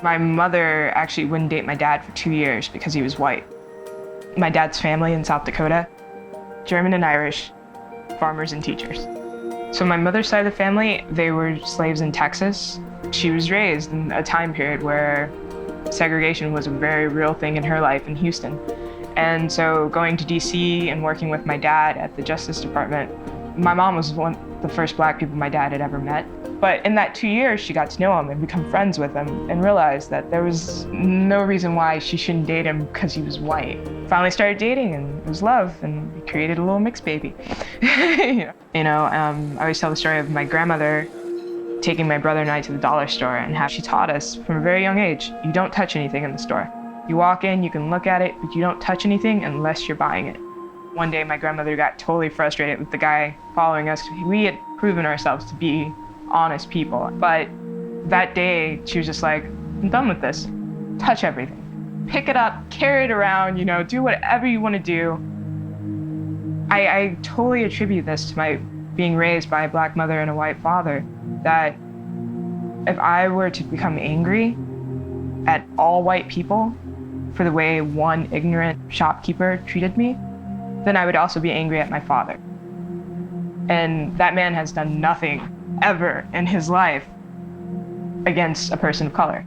My mother actually wouldn't date my dad for 2 years because he was white. My dad's family in South Dakota, German and Irish, farmers and teachers. So my mother's side of the family, they were slaves in Texas. She was raised in a time period where segregation was a very real thing in her life in Houston. And so going to DC and working with my dad at the Justice Department, my mom was one of the first Black people my dad had ever met. But in that 2 years, she got to know him and become friends with him and realized that there was no reason why she shouldn't date him because he was white. Finally started dating and it was love, and we created a little mixed baby. I always tell the story of my grandmother taking my brother and I to the dollar store and how she taught us from a very young age, you don't touch anything in the store. You walk in, you can look at it, but you don't touch anything unless you're buying it. One day, my grandmother got totally frustrated with the guy following us. We had proven ourselves to be honest people. But that day, she was just like, I'm done with this. Touch everything. Pick it up, carry it around, do whatever you want to do. I totally attribute this to my being raised by a Black mother and a white father, that if I were to become angry at all white people for the way one ignorant shopkeeper treated me, then I would also be angry at my father. And that man has done nothing ever in his life against a person of color.